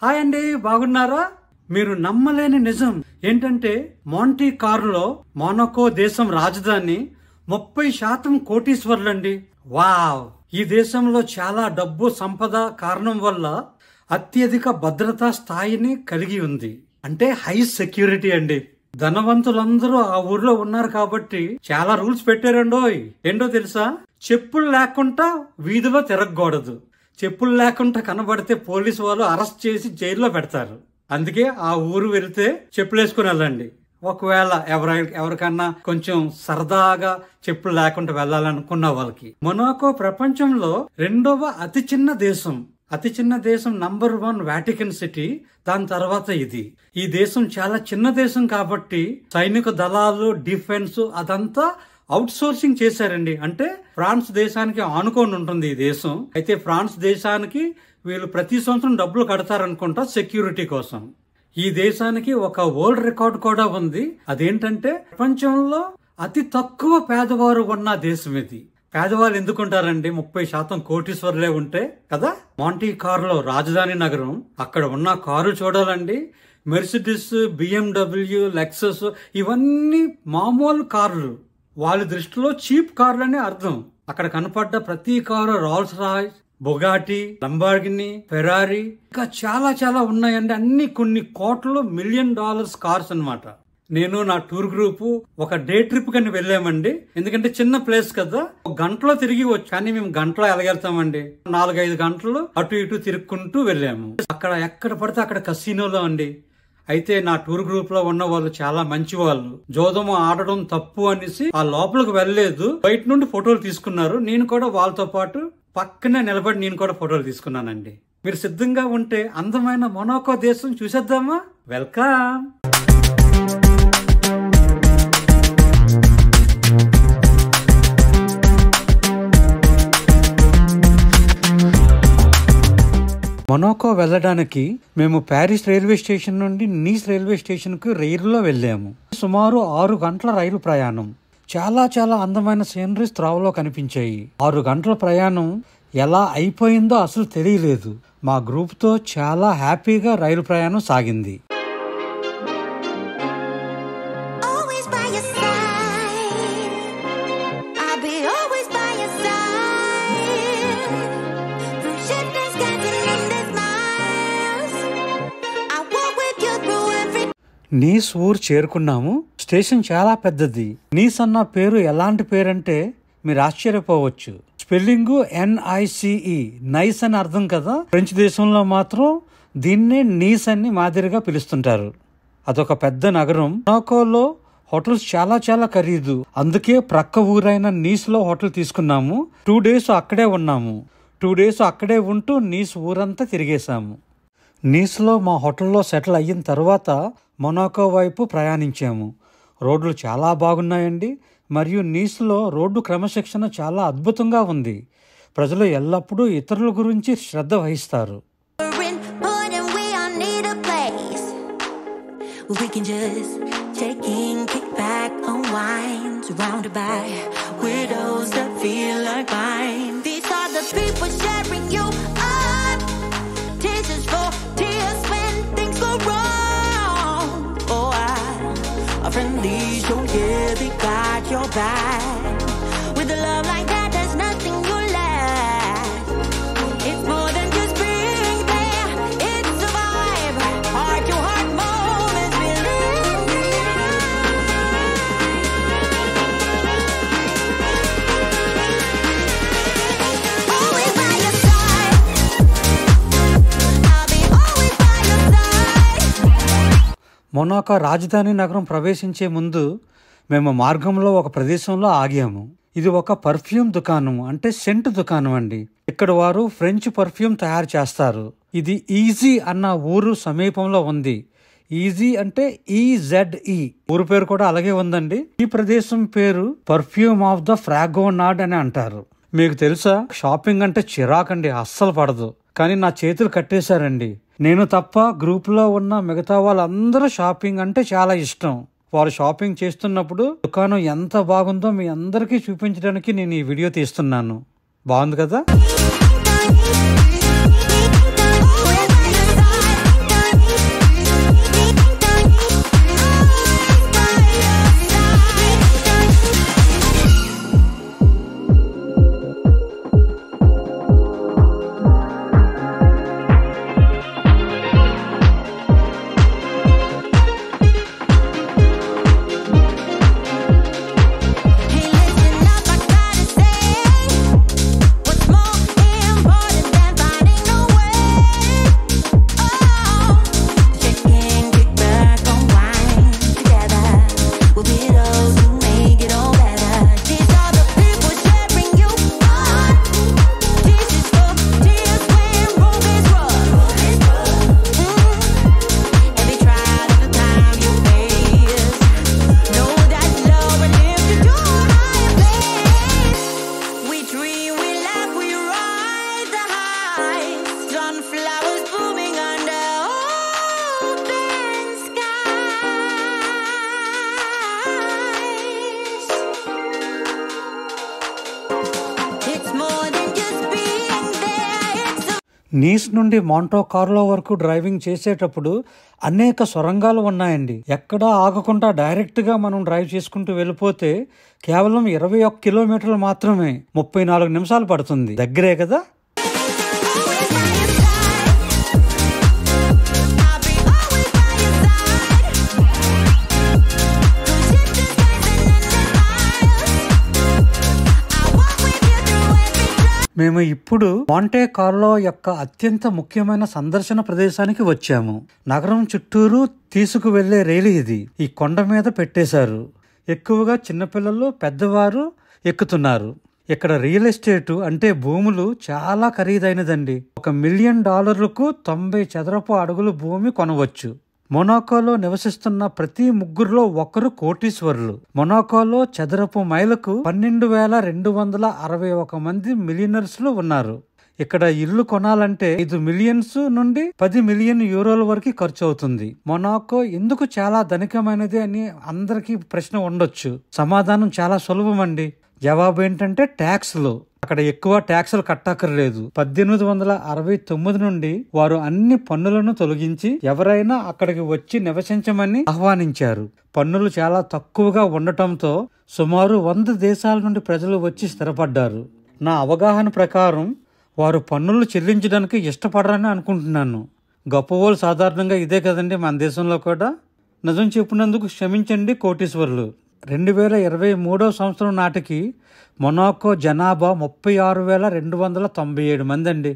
Hi అండి, బాగున్నారా? మీరు నమ్మలేని నిజం ఏంటంటే మాంటీ కార్లో మొనాకో దేశం రాజధాని 30% కోటీశ్వర్లండి. వావ్! ఈ దేశంలో చాలా డబ్బు సంపద కారణం వల్ల అత్యధిక భద్రతా స్థాయిని కలిగి ఉంది. అంటే హై సెక్యూరిటీ అండి. ధనవంతులందరూ ఆ ఊర్లో ఉన్నారు కాబట్టి చాలా రూల్స్ పెట్టారండోయ్. ఏంటో తెలుసా? చెప్పులు లేకుండా వీధిలో తిరగకూడదు. చెప్పులు లేకుండా కనబడితే పోలీసు వాళ్ళు అరెస్ట్ చేసి జైల్లో పెడతారు. అందుకే ఆ ఊరు వెళ్తే చెప్పులు వేసుకుని వెళ్ళండి. ఒకవేళ ఎవరికన్నా కొంచెం సరదాగా చెప్పులు లేకుండా వెళ్ళాలనుకున్న వాళ్ళకి. మొనాకో ప్రపంచంలో 2వ అతి చిన్న దేశం. అతి చిన్న దేశం నంబర్ 1 వాటికన్ సిటీ. దాని తర్వాత ఇది. ఈ దేశం చాలా చిన్న దేశం కాబట్టి సైనిక దళాలు, డిఫెన్స్ అదంతా అవుట్ సోర్సింగ్ చేశారండి. అంటే ఫ్రాన్స్ దేశానికి ఆనుకొని ఉంటుంది ఈ దేశం. అయితే ఫ్రాన్స్ దేశానికి వీళ్ళు ప్రతి సంవత్సరం డబ్బులు కడతారనుకుంటా సెక్యూరిటీ కోసం. ఈ దేశానికి ఒక వరల్డ్ రికార్డ్ కూడా ఉంది. అదేంటంటే ప్రపంచంలో అతి తక్కువ పేదవారు ఉన్న దేశం ఇది. పేదవాళ్ళు ఎందుకుంటారండి? 30% కోటీశ్వర్లే ఉంటే కదా. మాంటీ కార్లో రాజధాని నగరం. అక్కడ ఉన్న కారు చూడాలండి. మెర్సిడీస్, BMW, లెక్సస్ ఇవన్నీ మామూలు కార్లు. వాళ్ళ దృష్టిలో చీప్ కార్లు అనే అర్థం. అక్కడ కనపడ్డ ప్రతి కారు రోల్స్ రాయ్స్, బొగాటి, లంబార్గిని, ఫెరారీ ఇంకా చాలా చాలా ఉన్నాయండి. అన్ని కొన్ని కోట్లు, $1 మిలియన్ కార్స్ అన్నమాట. నేను నా టూర్ గ్రూప్ ఒక డే ట్రిప్ కని వెళ్ళామండి. ఎందుకంటే చిన్న ప్లేస్ కదా, 1 గంటలో తిరిగి వచ్చు. కానీ మేము గంటలో ఎలాగెళ్తామండి? 4-5 గంటలు అటు ఇటు తిరుక్కుంటూ వెళ్ళాము. అక్కడ ఎక్కడ పడితే అక్కడ కసినోలో అండి. అయితే నా టూర్ గ్రూప్ లో ఉన్న వాళ్ళు చాలా మంచి వాళ్ళు. జోదము ఆడడం తప్పు అనేసి ఆ లోపలికి వెళ్ళలేదు, బయట నుండి ఫోటోలు తీసుకున్నారు. నేను కూడా వాళ్ళతో పాటు పక్కనే నిలబడి నేను కూడా ఫోటోలు తీసుకున్నానండి. మీరు సిద్ధంగా ఉంటే అందమైన మొనాకో దేశం చూసేద్దామా? వెల్కమ్. మొనాకో వెళ్ళడానికి మేము ప్యారిస్ రైల్వే స్టేషన్ నుండి నీస్ రైల్వే స్టేషన్ కు రైలులో వెళ్ళాము. సుమారు 6 గంటల రైలు ప్రయాణం. చాలా చాలా అందమైన సీనరీస్ త్రోవలో కనిపించాయి. 6 గంటల ప్రయాణం ఎలా అయిపోయిందో అసలు తెలియలేదు. మా గ్రూప్ తో చాలా హ్యాపీగా రైలు ప్రయాణం సాగింది. నీస్ ఊరు చేరుకున్నాము. స్టేషన్ చాలా పెద్దది. నీస్ అన్న పేరు ఎలాంటి పేరంటే మీరు ఆశ్చర్యపోవచ్చు. స్పెల్లింగ్ NICE, నైస్ అని అర్థం కదా. ఫ్రెంచ్ దేశంలో మాత్రం దీన్నే నీస్ అని మాదిరిగా పిలుస్తుంటారు. అదొక పెద్ద నగరం. మొనాకోలో హోటల్స్ చాలా చాలా ఖరీదు. అందుకే ప్రక్క ఊరైన నీస్ లో హోటల్ తీసుకున్నాము. 2 days అక్కడే ఉన్నాము. 2 days అక్కడే ఉంటూ నీస్ ఊరంతా తిరిగేశాము. నీస్ లో మా హోటల్లో సెటిల్ అయిన తర్వాత మొనాకో వైపు ప్రయాణించాము. రోడ్లు చాలా బాగున్నాయండి. మరియు నీస్లో రోడ్డు క్రమశిక్షణ చాలా అద్భుతంగా ఉంది. ప్రజలు ఎల్లప్పుడూ ఇతరుల గురించి శ్రద్ధ వహిస్తారు. Friendly show, yeah, they got your back. With a love like that, there's nothing you lack. It's more than just being there, it's a vibe. Heart to heart moments, believe me. Always by your side, I'll be always by your side. Monaco రాజధాని నగరం ప్రవేశించే ముందు మేము మార్గంలో ఒక ప్రదేశంలో ఆగాము. ఇది ఒక పర్ఫ్యూమ్ దుకాణం, అంటే సెంట్ దుకాణం అండి. ఇక్కడ వారు ఫ్రెంచ్ పర్ఫ్యూమ్ తయారు చేస్తారు. ఇది ఈజీ అన్న ఊరు సమీపంలో ఉంది. ఈజీ అంటే EZE. ఊరు పేరు కూడా అలాగే ఉందండి. ఈ ప్రదేశం పేరు పర్ఫ్యూమ్ ఆఫ్ ద ఫ్రాగోనాడ్ అని అంటారు. మీకు తెలుసా, షాపింగ్ అంటే చిరాకండి, అస్సలు పడదు. కానీ నా చేతులు కట్టేశారండి. నేను తప్ప గ్రూప్ లో ఉన్న మిగతా వాళ్ళందరూ షాపింగ్ అంటే చాలా ఇష్టం. వారు షాపింగ్ చేస్తున్నప్పుడు దుకాణం ఎంత బాగుందో మీ అందరికీ చూపించడానికి నేను ఈ వీడియో తీస్తున్నాను. బాగుంది కదా? నీస్ నుండి మాంటో కార్లో వరకు డ్రైవింగ్ చేసేటప్పుడు అనేక సొరంగాలు ఉన్నాయండి. ఎక్కడా ఆగకుండా డైరెక్ట్ గా మనం డ్రైవ్ చేసుకుంటూ వెళ్ళిపోతే కేవలం 21 కిలోమీటర్లు మాత్రమే, 34 నిమిషాలు పడుతుంది. దగ్గరే కదా. మేము ఇప్పుడు మాంటే కార్లో యొక్క అత్యంత ముఖ్యమైన సందర్శన ప్రదేశానికి వచ్చాము. నగరం చుట్టూరు తీసుకువెళ్లే రైలు ఇది. ఈ కొండ మీద పెట్టేశారు. ఎక్కువగా చిన్నపిల్లలు, పెద్దవారు ఎక్కుతున్నారు. ఇక్కడ రియల్ ఎస్టేట్ అంటే భూములు చాలా ఖరీదైనదండి. $1 మిలియన్ 90 చదరపు అడుగులు భూమి కొనవచ్చు. మొనాకోలో నివసిస్తున్న ప్రతి ముగ్గురులో ఒకరు కోటీశ్వరులు. మొనాకోలో చదరపు మైలకు 12,261 మంది మిలియనర్స్లు ఉన్నారు. ఇక్కడ ఇల్లు కొనాలంటే 5 మిలియన్స్ నుండి 10 మిలియన్ యూరోల వరకు ఖర్చు అవుతుంది. మొనాకో ఎందుకు చాలా ధనికమైనది అని అందరికీ ప్రశ్న ఉండొచ్చు. సమాధానం చాలా సులభం అండి. జవాబు ఏంటంటే ట్యాక్స్లు. అక్కడ ఎక్కువ ట్యాక్సులు కట్టక్కర్లేదు. 1869 నుండి వారు అన్ని పన్నులను తొలగించి ఎవరైనా అక్కడికి వచ్చి నివసించమని ఆహ్వానించారు. పన్నులు చాలా తక్కువగా ఉండటంతో సుమారు 100 దేశాల నుండి ప్రజలు వచ్చి స్థిరపడ్డారు. నా అవగాహన ప్రకారం వారు పన్నులు చెల్లించడానికి ఇష్టపడరని అనుకుంటున్నాను. గొప్పవాళ్ళు సాధారణంగా ఇదే కదండి మన దేశంలో కూడా. నిజం చెప్పినందుకు క్షమించండి కోటీశ్వరులు. 2023 సంవత్సరం నాటికి మొనాకో జనాభా 36,297 మంది అండి.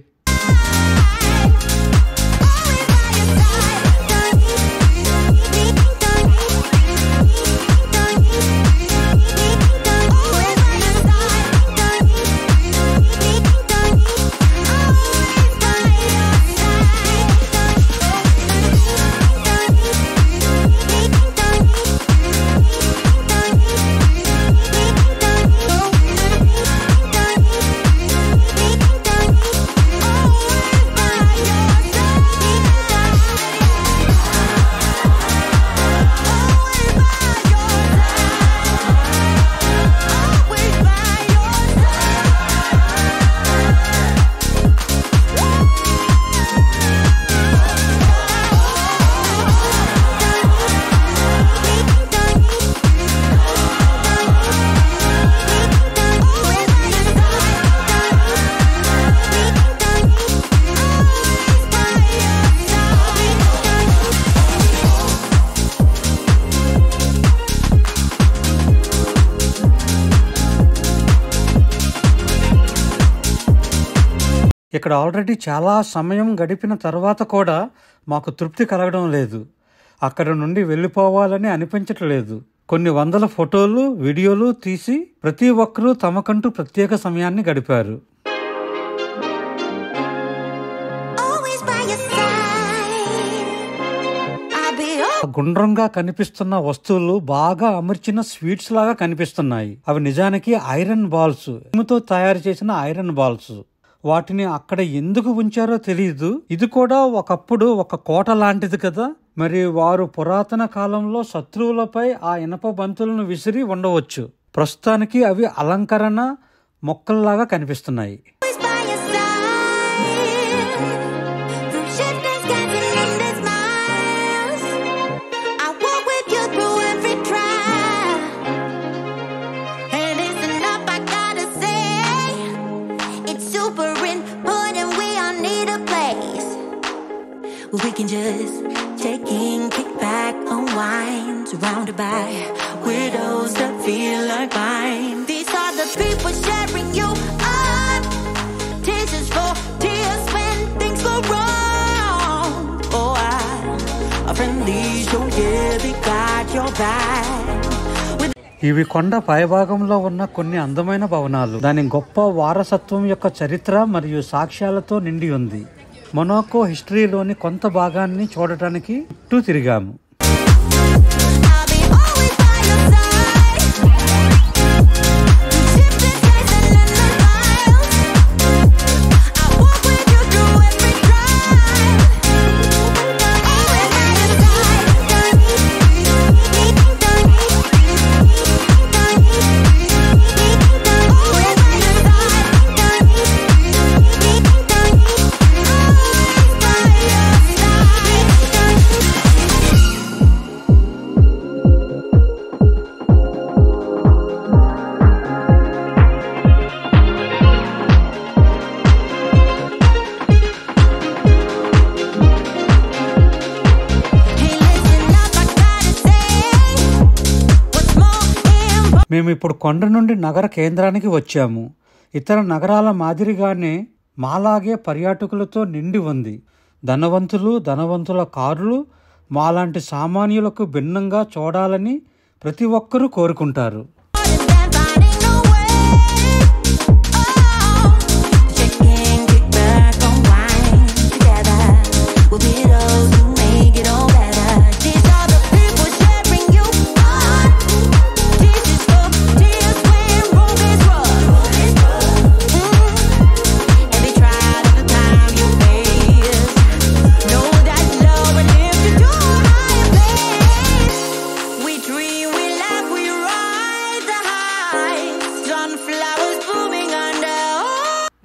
ఇక్కడ ఆల్రెడీ చాలా సమయం గడిపిన తర్వాత కూడా మాకు తృప్తి కలగడం లేదు. అక్కడ నుండి వెళ్ళిపోవాలని అనిపించట్లేదు. కొన్ని వందల ఫోటోలు, వీడియోలు తీసి ప్రతి ఒక్కరూ తమకంటూ ప్రత్యేక సమయాన్ని గడిపారు. గుండ్రంగా కనిపిస్తున్న వస్తువులు బాగా అమర్చిన స్వీట్స్ లాగా కనిపిస్తున్నాయి. అవి నిజానికి ఐరన్ బాల్స్, ఇనుముతో తయారు చేసిన ఐరన్ బాల్స్. వాటిని అక్కడ ఎందుకు ఉంచారో తెలియదు. ఇది కూడా ఒకప్పుడు ఒక కోట లాంటిది కదా. మరి వారు పురాతన కాలంలో శత్రువులపై ఆ ఇనప బంతులను విసిరి ఉండవచ్చు. ప్రస్తుతానికి అవి అలంకరణ మొక్కల్లాగా కనిపిస్తున్నాయి. We can just take in, kick back, unwind, surrounded by widows that feel like mine. These are the people sharing you up. Tears is for tears when things go wrong. Oh, a friendly show, yeah, they got your back. ఇవి కొండ పైభాగంలో ఉన్న కొన్ని అందమైన భవనాలు. దాని గొప్ప వారసత్వం యొక్క చరిత్ర మరియు సాక్ష్యాలతో నిండి ఉంది. మొనాకో హిస్టరీలోని కొంత భాగాన్ని చూడటానికి చుట్టూ తిరిగాము. మేము ఇప్పుడు కొండ నుండి నగర కేంద్రానికి వచ్చాము. ఇతర నగరాల మాదిరిగానే మాలాగే పర్యాటకులతో నిండి ఉంది. ధనవంతుల కార్లు మాలాంటి సామాన్యులకు భిన్నంగా చూడాలని ప్రతి ఒక్కరూ కోరుకుంటారు.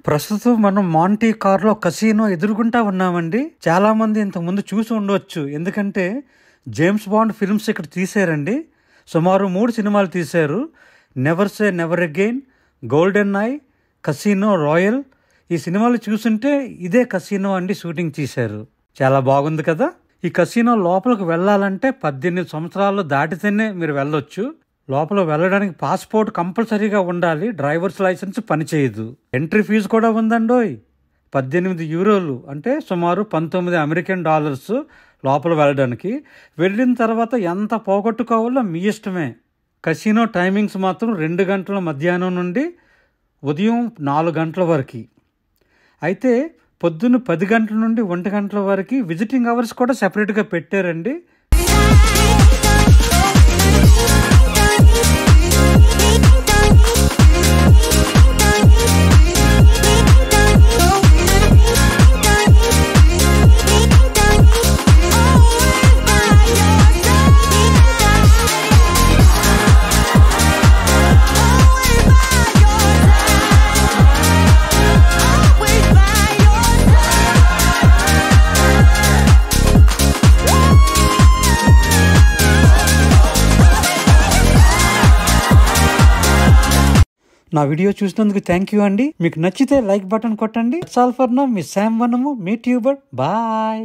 ప్రస్తుతం మనం మాంటీ కార్లో కసినో ఎదురుగుంటా ఉన్నామండి. చాలా మంది ఇంతకు ముందు చూసి ఉండవచ్చు, ఎందుకంటే జేమ్స్ బాండ్ ఫిల్మ్స్ ఇక్కడ తీశారండి. సుమారు 3 సినిమాలు తీశారు. Never say never again, golden I, కసినో royal. ఈ సినిమాలు చూస్తుంటే ఇదే కసినో అండి షూటింగ్ తీశారు. చాలా బాగుంది కదా. ఈ కసినో లోపలికి వెళ్ళాలంటే 18 సంవత్సరాలు దాటితేనే మీరు వెళ్ళొచ్చు. లోపల వెళ్ళడానికి పాస్పోర్ట్ కంపల్సరీగా ఉండాలి. డ్రైవర్స్ లైసెన్స్ పనిచేయదు. ఎంట్రీ ఫీజు కూడా ఉందండోయ్, 18 యూరోలు, అంటే సుమారు $19 లోపల వెళ్ళడానికి. వెళ్ళిన తర్వాత ఎంత పోగొట్టుకోవాలో మీ ఇష్టమే. కసినో టైమింగ్స్ మాత్రం 2 గంటల మధ్యాహ్నం నుండి ఉదయం 4 గంటల వరకు. అయితే పొద్దున్న 10 గంటల నుండి 1 గంటల వరకు విజిటింగ్ అవర్స్ కూడా సెపరేట్గా పెట్టారండి. నా వీడియో చూసినందుకు థ్యాంక్ యూ అండి. మీకు నచ్చితే లైక్ బటన్ కొట్టండి. It's all for now. మీ శామ్ వనము, మీ ట్యూబర్. బాయ్.